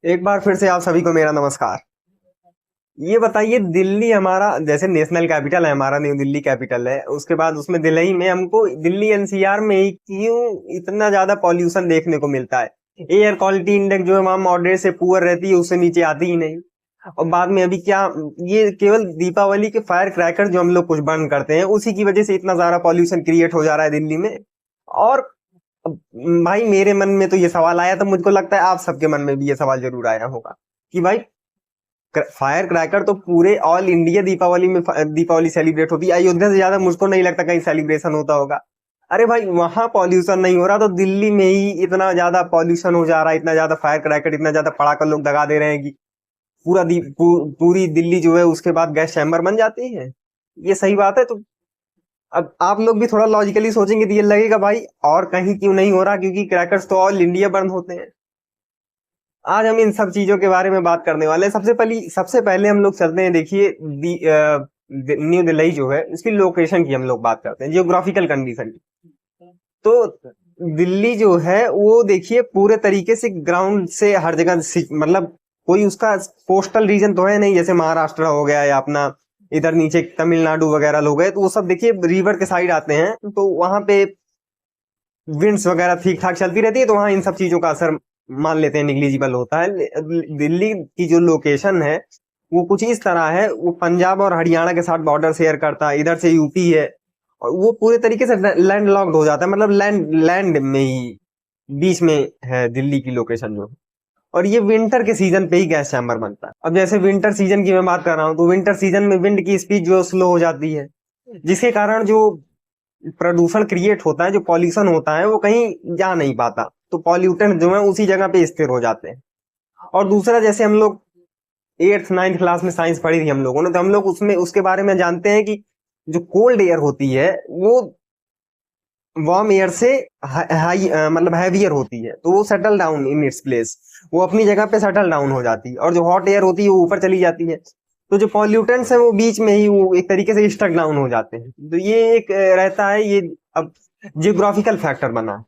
एक बार फिर से आप सभी को मेरा नमस्कार। ये बताइए, दिल्ली हमारा जैसे नेशनल कैपिटल है, हमारा न्यू दिल्ली कैपिटल है। उसके बाद उसमें दिल्ली में हमको दिल्ली एनसीआर में ही क्यों इतना ज्यादा पॉल्यूशन देखने को मिलता है। एयर क्वालिटी इंडेक्स जो है वहां मॉडरेट से पुअर रहती है, उससे नीचे आती ही नहीं। और बाद में अभी क्या, ये केवल दीपावली के फायर क्रैकर जो हम लोग कुछ बर्न करते हैं उसी की वजह से इतना ज्यादा पॉल्यूशन क्रिएट हो जा रहा है दिल्ली में। और अब भाई मेरे मन में तो ये सवाल आया, तो मुझको लगता है आप सबके मन में भी ये सवाल जरूर आया होगा कि भाई फायर क्रैकर तो पूरे ऑल इंडिया दीपावली में दीपावली सेलिब्रेट होती है। अयोध्या से ज्यादा मुझको नहीं लगता कहीं सेलिब्रेशन होता होगा। अरे भाई वहां पॉल्यूशन नहीं हो रहा तो दिल्ली में ही इतना ज्यादा पॉल्यूशन हो जा रहा है, इतना ज्यादा फायर क्रैकर, इतना ज्यादा पटाखा लोग दगा दे रहे हैं कि पूरी दिल्ली जो है उसके बाद गैस चैम्बर बन जाती है। ये सही बात है। तो अब आप लोग भी थोड़ा लॉजिकली सोचेंगे तो ये लगेगा भाई और कहीं क्यों नहीं हो रहा, क्योंकि क्रैकर्स तो ऑल इंडिया बर्न होते हैं। आज हम इन सब चीजों के बारे में बात करने वाले हैं। सबसे पहले हम लोग चलते हैं। देखिए न्यू दिल्ली जो है उसकी लोकेशन की हम लोग बात करते हैं, जियोग्राफिकल कंडीशन की। तो दिल्ली जो है वो देखिए पूरे तरीके से ग्राउंड से हर जगह मतलब कोई उसका कोस्टल रीजन तो है नहीं, जैसे महाराष्ट्र हो गया या अपना इधर नीचे तमिलनाडु वगैरह लोग गए तो वो सब देखिए रिवर के साइड आते हैं, तो वहां पे विंड्स वगैरह ठीक ठाक चलती रहती है, तो वहां इन सब चीजों का असर मान लेते हैं निग्लिजिबल होता है। दिल्ली की जो लोकेशन है वो कुछ इस तरह है, वो पंजाब और हरियाणा के साथ बॉर्डर शेयर करता है, इधर से यूपी है, और वो पूरे तरीके से लैंड लॉक्ड हो जाता है, मतलब लैंड लैंड में ही बीच में है दिल्ली की लोकेशन जो। और ये विंटर के सीजन पे ही गैस चैम्बर बनता है। अब जैसे विंटर सीजन की मैं बात कर रहा हूँ, तो विंटर सीजन में विंड की स्पीड जो स्लो हो जाती है, जिसके कारण जो प्रदूषण क्रिएट होता है, जो पॉल्यूशन होता है, वो कहीं जा नहीं पाता, तो पॉल्यूटेंट जो है उसी जगह पे स्थिर हो जाते हैं। और दूसरा, जैसे हम लोग एट्थ नाइन्थ क्लास में साइंस पढ़ी थी हम लोगों ने, तो हम लोग उसमें उसके बारे में जानते हैं कि जो कोल्ड एयर होती है वो वार्म एयर से हाई मतलब हैवियर होती है, तो वो settle down in its place, वो अपनी जगह पे सेटल डाउन हो जाती है। और जो हॉट एयर होती है वो ऊपर चली जाती है, तो जो पॉल्यूटेंट्स है वो बीच में ही वो एक तरीके से स्टक डाउन हो जाते हैं। तो ये एक रहता है ये। अब जियोग्राफिकल फैक्टर बना है।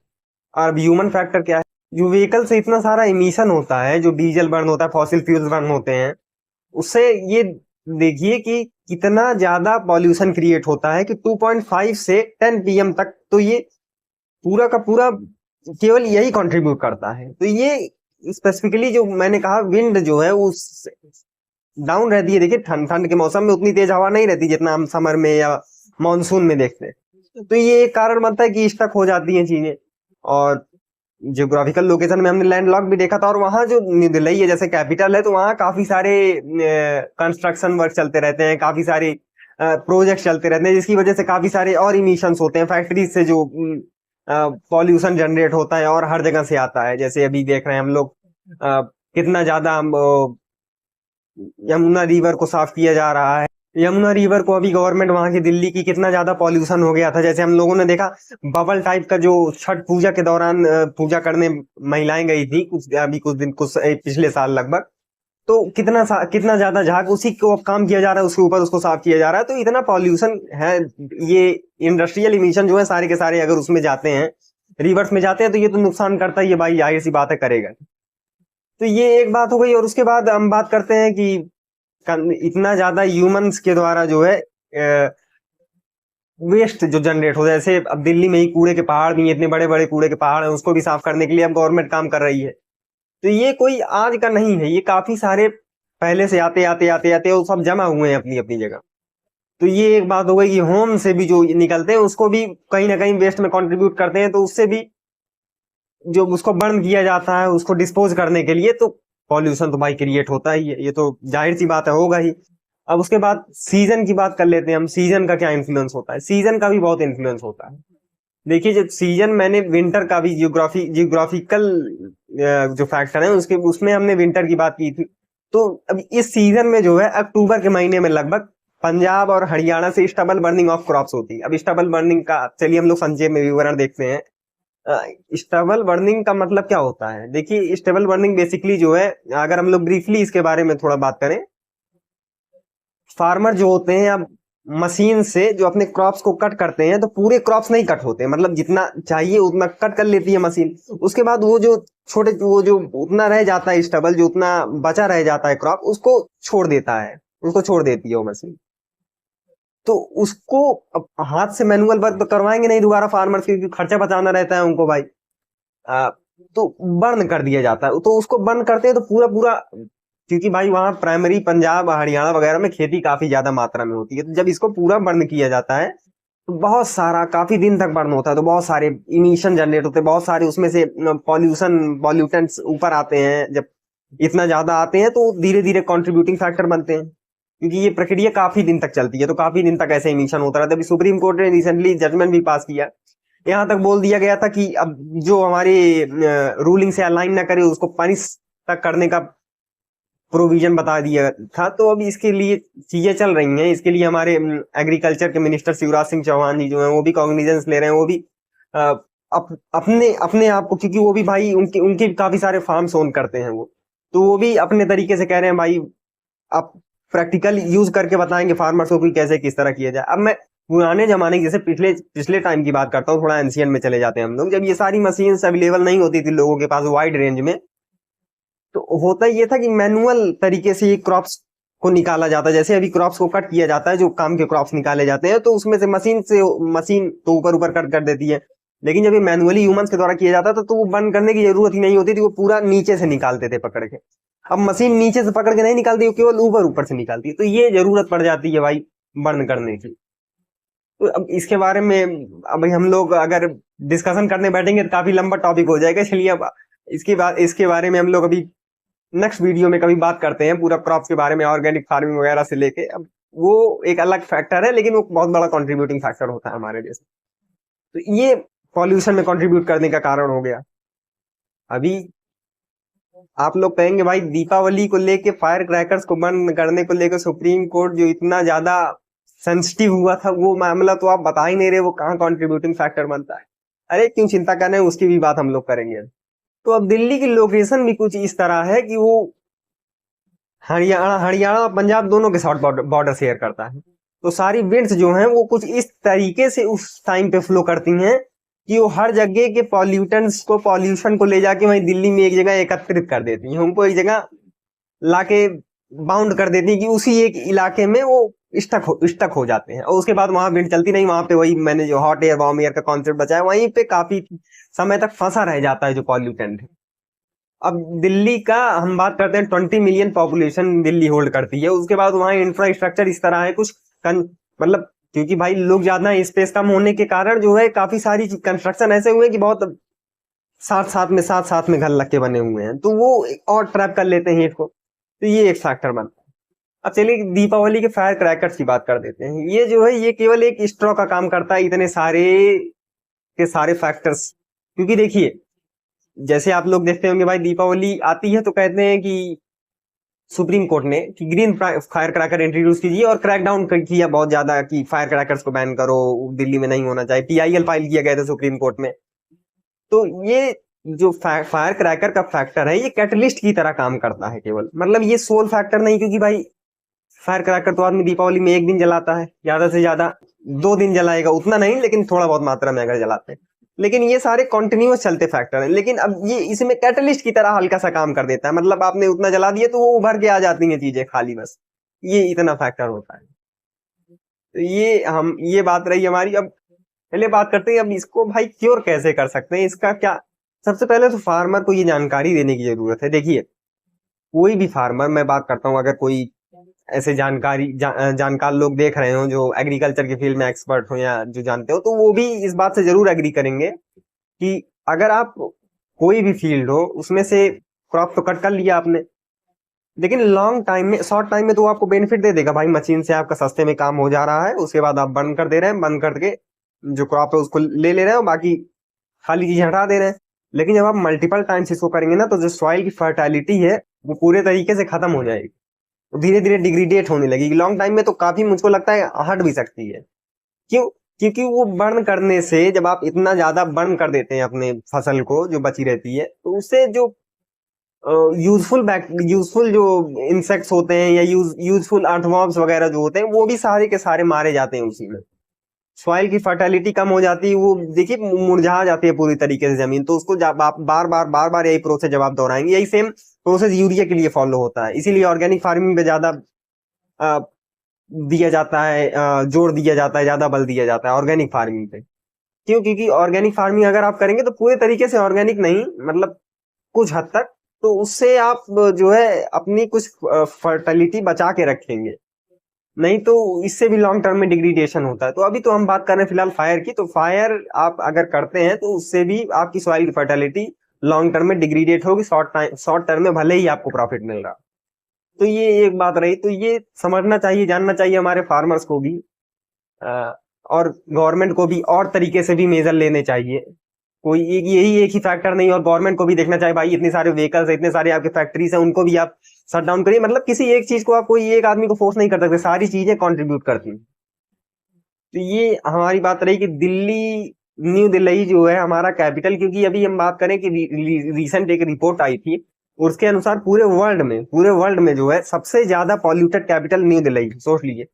और अब ह्यूमन फैक्टर क्या है, जो व्हीकल से इतना सारा इमिशन होता है, जो डीजल बर्न होता है, फॉसिल फ्यूल्स बर्न होते हैं, उससे ये देखिए कि कितना ज्यादा पॉल्यूशन क्रिएट होता है कि 2.5 से 10 पीएम तक, तो ये पूरा का पूरा केवल यही कंट्रीब्यूट करता है। तो ये स्पेसिफिकली जो मैंने कहा, विंड जो है वो डाउन रहती है। देखिए ठंड ठंड के मौसम में उतनी तेज हवा नहीं रहती जितना हम समर में या मानसून में देखते हैं, तो ये एक कारण बनता है कि स्टक हो जाती हैं चीजें। और जियोग्राफिकल लोकेशन में हमने लैंड लॉक भी देखा था, और वहां जो न्यू दिल्ली है जैसे कैपिटल है, तो वहां काफी सारे कंस्ट्रक्शन वर्क चलते रहते हैं, काफी सारे प्रोजेक्ट चलते रहते हैं, जिसकी वजह से काफी सारे और इमिशंस होते हैं फैक्ट्री से, जो पॉल्यूशन जनरेट होता है और हर जगह से आता है। जैसे अभी देख रहे हैं हम लोग कितना ज्यादा यमुना रिवर को साफ किया जा रहा है। यमुना रिवर को अभी गवर्नमेंट वहां की दिल्ली की कितना ज्यादा पॉल्यूशन हो गया था, जैसे हम लोगों ने देखा बबल टाइप का जो छठ पूजा के दौरान पूजा करने महिलाएं गई थी कुछ पिछले साल लगभग, तो कितना ज्यादा झाग उसी को अब काम किया जा रहा है, उसके ऊपर उसको साफ किया जा रहा है, तो इतना पॉल्यूशन है। ये इंडस्ट्रियल इमिशन जो है सारे के सारे अगर उसमें जाते हैं, रिवर्स में जाते हैं, तो ये तो नुकसान करता ही है भाई, जाहिर सी बात है करेगा। तो ये एक बात हो गई। और उसके बाद हम बात करते हैं कि इतना ज्यादा ह्यूमंस के द्वारा जो है वेस्ट जो जनरेट हो, जैसे अब दिल्ली में ही कूड़े के पहाड़ भी, इतने बड़े बड़े कूड़े के पहाड़ हैं, उसको भी साफ करने के लिए अब गवर्नमेंट काम कर रही है। तो ये कोई आज का नहीं है, ये काफी सारे पहले से आते आते आते आते वो सब जमा हुए हैं अपनी अपनी जगह। तो ये एक बात हो गई कि होम से भी जो निकलते हैं उसको भी कहीं ना कहीं वेस्ट में कंट्रीब्यूट करते हैं, तो उससे भी जो उसको बर्न किया जाता है उसको डिस्पोज करने के लिए, तो पॉल्यूशन तो भाई क्रिएट होता ही है, ये तो जाहिर सी बात है, होगा ही। अब उसके बाद सीजन की बात कर लेते हैं हम। सीजन का क्या इन्फ्लुएंस होता है, सीजन का भी बहुत इन्फ्लुएंस होता है। देखिए जब सीजन, मैंने विंटर का भी जियोग्राफिकल जो फैक्टर है उसके उसमें हमने विंटर की बात की थी। तो अब इस सीजन में जो है अक्टूबर के महीने में लगभग पंजाब और हरियाणा से स्टबल बर्निंग ऑफ क्रॉप्स होती है। अब स्टबल बर्निंग का चलिए हम लोग संक्षेप में विवरण देखते हैं। स्टेबल बर्निंग का मतलब क्या होता है, देखिए स्टेबल बर्निंग बेसिकली जो है, अगर हम लोग ब्रीफली इसके बारे में थोड़ा बात करें, फार्मर जो होते हैं, अब मशीन से जो अपने क्रॉप्स को कट करते हैं, तो पूरे क्रॉप्स नहीं कट होते, मतलब जितना चाहिए उतना कट कर लेती है मशीन। उसके बाद वो जो छोटे, वो जो उतना रह जाता है स्टबल, जो उतना बचा रह जाता है क्रॉप, उसको छोड़ देता है, उसको छोड़ देती है वो मशीन। तो उसको अब हाथ से मैनुअल वर्क तो करवाएंगे नहीं दोबारा फार्मर, क्योंकि खर्चा बचाना रहता है उनको भाई। आ, तो बर्न कर दिया जाता है। तो उसको बर्न करते हैं तो पूरा पूरा, क्योंकि भाई वहां प्राइमरी पंजाब हरियाणा वगैरह में खेती काफी ज्यादा मात्रा में होती है, तो जब इसको पूरा बर्न किया जाता है तो बहुत सारा, काफी दिन तक बर्न होता है, तो बहुत सारे इमिशन जनरेट होते हैं, बहुत सारे उसमें से पॉल्यूशन पॉल्यूटेंट्स ऊपर आते हैं। जब इतना ज्यादा आते हैं तो धीरे धीरे कंट्रीब्यूटिंग फैक्टर बनते हैं, क्योंकि ये प्रक्रिया काफी दिन तक चलती है, तो काफी दिन तक ऐसे इमिशन होता रहता है। अभी सुप्रीम कोर्ट ने रिसेंटली जजमेंट भी पास किया, यहाँ तक बोल दिया गया था कि अब जो हमारे रूलिंग से अलाइन ना करे उसको पनिश तक करने का प्रोविजन बता दिया था। तो अब इसके लिए चीजें चल रही हैं, इसके लिए हमारे एग्रीकल्चर के मिनिस्टर शिवराज सिंह चौहान जी जो हैं वो भी कॉग्निजेंस ले रहे हैं, वो भी अपने अपने आप को, क्योंकि वो भी भाई उनके उनके काफी सारे फार्म्स ओन करते हैं वो, तो वो भी अपने तरीके से कह रहे हैं भाई आप प्रैक्टिकल यूज करके बताएंगे फार्मर्स को कि कैसे किस तरह किया जाए। अब मैं पुराने जमाने की, जैसे पिछले पिछले टाइम की बात करता हूँ, थोड़ा एंशियन में चले जाते हैं हम लोग, जब ये सारी मशीन्स अवेलेबल नहीं होती थी लोगों के पास वाइड रेंज में, तो होता ये था कि मैनुअल तरीके से ये क्रॉप्स को निकाला जाता है। जैसे अभी क्रॉप्स को कट किया जाता है, जो काम के क्रॉप्स निकाले जाते हैं, तो उसमें से मशीन तो ऊपर ऊपर कट कर देती है। लेकिन जब ये मैनुअली ह्यूमंस के द्वारा किया जाता था तो वो बंद करने की जरूरत ही नहीं होती थी, वो पूरा नीचे से निकालते थे पकड़ के। अब मशीन नीचे से पकड़ के नहीं निकालती, वो केवल ऊपर ऊपर से निकालती है, तो ये जरूरत पड़ जाती है भाई बर्न करने की। तो अब इसके बारे में अब हम लोग अगर डिस्कशन करने बैठेंगे तो काफी लंबा टॉपिक हो जाएगा। चलिए अब इसके बारे में हम लोग अभी नेक्स्ट वीडियो में कभी बात करते हैं, पूरा क्रॉप्स के बारे में, ऑर्गेनिक फार्मिंग वगैरह से लेके। अब वो एक अलग फैक्टर है, लेकिन वो बहुत बड़ा कंट्रीब्यूटिंग फैक्टर होता है हमारे देश में। तो ये पॉल्यूशन में कंट्रीब्यूट करने का कारण हो गया। अभी आप लोग कहेंगे भाई दीपावली को लेके, फायर क्रैकर्स को बंद करने को लेकर सुप्रीम कोर्ट जो इतना ज्यादा सेंसिटिव हुआ था, वो मामला तो आप बता ही नहीं रहे, वो कहाँ कंट्रीब्यूटिंग फैक्टर बनता है। अरे क्यों चिंता कर रहे हैं, उसकी भी बात हम लोग करेंगे। तो अब दिल्ली की लोकेशन भी कुछ इस तरह है कि वो हरियाणा हरियाणा और पंजाब दोनों के साथ बॉर्डर शेयर करता है। तो सारी विंड्स जो हैं वो कुछ इस तरीके से उस टाइम पे फ्लो करती हैं कि वो हर जगह के पॉल्यूटेंट्स को, पॉल्यूशन को ले जाके वहीं दिल्ली में एक जगह एकत्रित कर देती हैं, उनको एक जगह लाके बाउंड कर देती हैं कि उसी एक इलाके में वो स्टक हो जाते हैं, और उसके बाद वहां विंड चलती नहीं, वहां पे वही मैंने जो हॉट एयर वार्म एयर का कॉन्सेप्ट बताया, वहीं पे काफी समय तक फंसा रह जाता है जो पॉल्यूटेंट है। अब दिल्ली का हम बात करते हैं, 20 मिलियन पॉपुलेशन दिल्ली होल्ड करती है, उसके बाद वहां इंफ्रास्ट्रक्चर इस तरह है कुछ मतलब, क्योंकि भाई लोग ज्यादा स्पेस कम होने के कारण जो है काफी सारी कंस्ट्रक्शन ऐसे हुए कि बहुत साथ साथ में घर लग के बने हुए हैं, तो वो और ट्रैप कर लेते हैं हीट को, तो ये एक फैक्टर बनता है। अब चलिए दीपावली के फायर क्रैकर्स की बात कर देते हैं। ये जो है ये केवल एक स्ट्रॉ का काम करता है इतने सारे के सारे फैक्टर्स, क्योंकि देखिए जैसे आप लोग देखते होंगे भाई दीपावली आती है तो कहते हैं कि सुप्रीम कोर्ट ने कि ग्रीन फायर क्रैकर इंट्रोड्यूस कीजिए, और क्रैकडाउन किया बहुत ज्यादा कि फायर क्रैकर्स को बैन करो, दिल्ली में नहीं होना चाहिए, पीआईएल फाइल किया गया था सुप्रीम कोर्ट में। तो ये जो फायर क्रैकर का फैक्टर है ये कैटलिस्ट की तरह काम करता है केवल, मतलब ये सोल फैक्टर नहीं, क्योंकि भाई फायर क्रैकर तो आदमी दीपावली में एक दिन जलाता है, ज्यादा से ज्यादा 2 दिन जलाएगा, उतना नहीं लेकिन थोड़ा बहुत मात्रा में अगर जलाते हैं। लेकिन ये सारे कॉन्टिन्यूस चलते फैक्टर हैं, लेकिन अब ये इसमें कैटलिस्ट की तरह हल्का सा काम कर देता है, मतलब आपने उतना जला दिया तो वो उभर के आ जाती हैं चीजें खाली, बस ये इतना फैक्टर होता है। तो ये बात रही हमारी। अब पहले बात करते हैं अब इसको भाई क्योर कैसे कर सकते हैं, इसका क्या। सबसे पहले तो फार्मर को ये जानकारी देने की जरूरत है। देखिए कोई भी फार्मर, मैं बात करता हूँ, अगर कोई ऐसे जानकार लोग देख रहे हो जो एग्रीकल्चर के फील्ड में एक्सपर्ट हो या जो जानते हो, तो वो भी इस बात से जरूर एग्री करेंगे कि अगर आप कोई भी फील्ड हो उसमें से क्रॉप तो कट कर लिया आपने, लेकिन लॉन्ग टाइम में, शॉर्ट टाइम में तो आपको बेनिफिट दे देगा भाई, मशीन से आपका सस्ते में काम हो जा रहा है, उसके बाद आप बंद कर दे रहे हैं, बंद करके जो क्रॉप है उसको ले ले रहे हो, बाकी खाली चीजें हटा दे रहे हैं। लेकिन जब आप मल्टीपल टाइम्स इसको करेंगे ना, तो जो सॉइल की फर्टिलिटी है वो पूरे तरीके से खत्म हो जाएगी, तो धीरे धीरे डिग्रेडेट होने लगेगी। लॉन्ग टाइम में तो काफी मुझको लगता है हट भी सकती है। क्यों? क्योंकि वो बर्न करने से, जब आप इतना ज्यादा बर्न कर देते हैं अपने फसल को जो बची रहती है, तो उससे जो यूजफुल जो इंसेक्ट्स होते हैं या यूजफुल अर्थवॉर्म्स वगैरह जो होते हैं वो भी सारे के सारे मारे जाते हैं उसी में। सॉइल की फर्टिलिटी कम हो जाती है, वो देखिए मुरझा जाती है पूरी तरीके से जमीन। तो उसको जब आप बार बार यही प्रोसेस जब आप दोहराएंगे, यही सेम प्रोसेस यूरिया के लिए फॉलो होता है। इसीलिए ऑर्गेनिक फार्मिंग पे ज्यादा अ, दिया जाता है, जोर दिया जाता है, ज्यादा बल दिया जाता है ऑर्गेनिक फार्मिंग पे। क्यों? क्योंकि ऑर्गेनिक फार्मिंग अगर आप करेंगे तो पूरे तरीके से ऑर्गेनिक नहीं, मतलब कुछ हद तक, तो उससे आप जो है अपनी कुछ फर्टिलिटी बचा के रखेंगे। नहीं तो इससे भी लॉन्ग टर्म में डिग्रीडेशन होता है। तो अभी तो हम बात कर रहे हैं फिलहाल फायर की, तो फायर आप अगर करते हैं तो उससे भी आपकी सॉइल की फर्टिलिटी लॉन्ग टर्म में डिग्रीडेट होगी, शॉर्ट टर्म में भले ही आपको प्रॉफिट मिल रहा। तो ये एक बात रही। तो ये समझना चाहिए, जानना चाहिए हमारे फार्मर्स को भी, और गवर्नमेंट को भी और तरीके से भी मेजर लेने चाहिए। कोई एक यही एक ही फैक्टर नहीं, और गवर्नमेंट को भी देखना चाहिए भाई इतने सारे व्हीकल्स है, इतने सारे आपके फैक्ट्रीज हैं, उनको भी आप शट डाउन करिए। मतलब किसी एक चीज को आप कोई एक आदमी को फोर्स नहीं कर सकते, सारी चीजें कंट्रीब्यूट करती हैं। तो ये हमारी बात रही कि दिल्ली, न्यू दिल्ली जो है हमारा कैपिटल, क्योंकि अभी हम बात करें कि रिसेंट एक रिपोर्ट आई थी, उसके अनुसार पूरे वर्ल्ड में जो है सबसे ज्यादा पॉल्यूटेड कैपिटल न्यू दिल्ली। सोच लीजिए,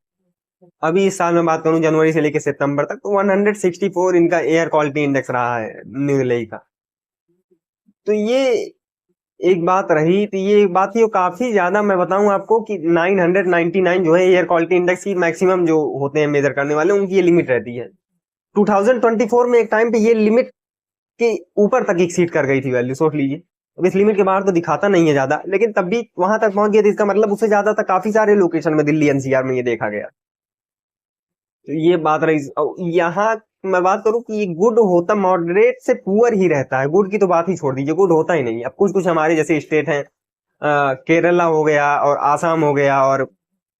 अभी इस साल में बात करूं जनवरी से लेकर सितंबर तक, तो 164 इनका एयर क्वालिटी इंडेक्स रहा है न्यू दिल्ली का। तो ये एक बात रही। तो ये एक बात, ये काफी ज्यादा, मैं बताऊं आपको कि 999 जो है एयर क्वालिटी इंडेक्स की मैक्सिमम जो होते हैं मेजर करने वाले, उनकी ये लिमिट रहती है। 2024 में एक टाइम पे ये लिमिट के ऊपर तक एक्सीड कर गई थी वैल्यू, सोच लीजिए। अब इस लिमिट के बाहर तो दिखाता नहीं है ज्यादा, लेकिन तब भी वहां तक पहुंच गया, तो इसका मतलब उससे ज्यादा तक काफी सारे लोकेशन में दिल्ली एनसीआर में ये देखा गया। तो ये बात रही। यहाँ मैं बात करूं कि ये गुड होता, मॉडरेट से पुअर ही रहता है। गुड की तो बात ही छोड़ दीजिए, गुड होता ही नहीं। अब कुछ कुछ हमारे जैसे स्टेट हैं, केरला हो गया और आसाम हो गया और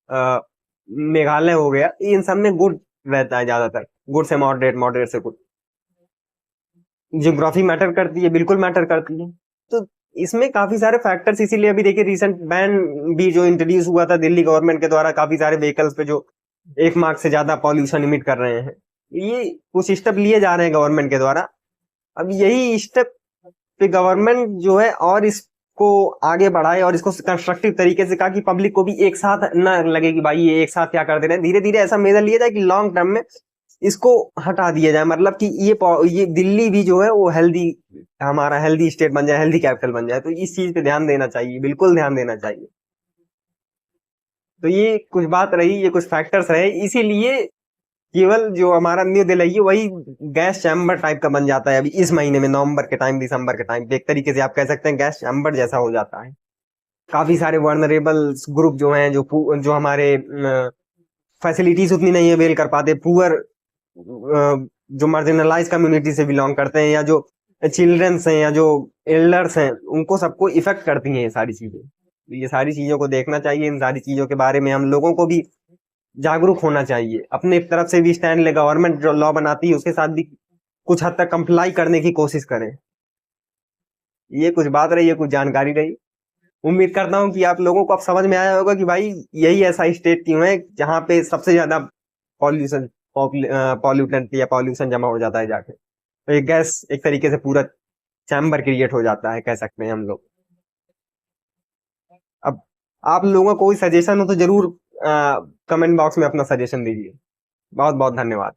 अ, मेघालय हो गया, इन सब में गुड रहता है ज्यादातर। गुड से मॉडरेट, मॉडरेट से गुड। जियोग्राफी मैटर करती है, बिल्कुल मैटर करती है। तो इसमें काफी सारे फैक्टर्स, इसीलिए अभी देखिए रिसेंट बैन भी जो इंट्रोड्यूस हुआ था दिल्ली गवर्नमेंट के द्वारा, काफी सारे व्हीकल्स पे जो 1 मार्क से ज्यादा पॉल्यूशन इमिट कर रहे हैं, ये कुछ स्टेप लिए जा रहे हैं गवर्नमेंट के द्वारा। अब यही स्टेप पे गवर्नमेंट जो है और इसको आगे बढ़ाए और इसको कंस्ट्रक्टिव तरीके से, कहा कि पब्लिक को भी एक साथ ना लगे कि भाई ये एक साथ क्या कर दे रहे हैं। धीरे धीरे ऐसा मेजर लिया जाए कि लॉन्ग टर्म में इसको हटा दिया जाए, मतलब कि ये दिल्ली भी जो है वो हेल्दी, हमारा हेल्दी स्टेट बन जाए, हेल्दी कैपिटल बन जाए। तो इस चीज पे ध्यान देना चाहिए, बिल्कुल ध्यान देना चाहिए। तो ये कुछ बात रही, ये कुछ फैक्टर्स रहे, इसीलिए केवल जो हमारा न्यू दिल्ली है वही गैस चैम्बर टाइप का बन जाता है अभी इस महीने में, नवंबर के टाइम, दिसंबर के टाइम पे। एक तरीके से आप कह सकते हैं गैस चैम्बर जैसा हो जाता है। काफी सारे वर्नरेबल ग्रुप जो हैं, जो हमारे फैसिलिटीज उतनी नहीं अवेल कर पाते, पुअर, जो मार्जिनलाइज कम्युनिटी से बिलोंग करते हैं, या जो चिल्ड्रंस हैं, या जो एल्डर्स हैं, उनको सबको इफेक्ट करती हैं ये सारी चीजें। तो ये सारी चीजों को देखना चाहिए, इन सारी चीजों के बारे में हम लोगों को भी जागरूक होना चाहिए, अपने तरफ से भी स्टैंड ले। गवर्नमेंट जो लॉ बनाती है उसके साथ भी कुछ हद तक कंप्लाई करने की कोशिश करें। ये कुछ बात रही, ये कुछ जानकारी रही। उम्मीद करता हूँ कि आप लोगों को अब समझ में आया होगा कि भाई यही ऐसा स्टेट क्यों है जहाँ पे सबसे ज्यादा पॉल्यूशन, पॉल्यूटेंट या पॉल्यूशन जमा हो जाता है जाके। तो एक गैस एक तरीके से पूरा चैम्बर क्रिएट हो जाता है, कह सकते हैं हम लोग। अब आप लोगों को कोई सजेशन हो तो जरूर कमेंट बॉक्स में अपना सजेशन दीजिए। बहुत बहुत धन्यवाद।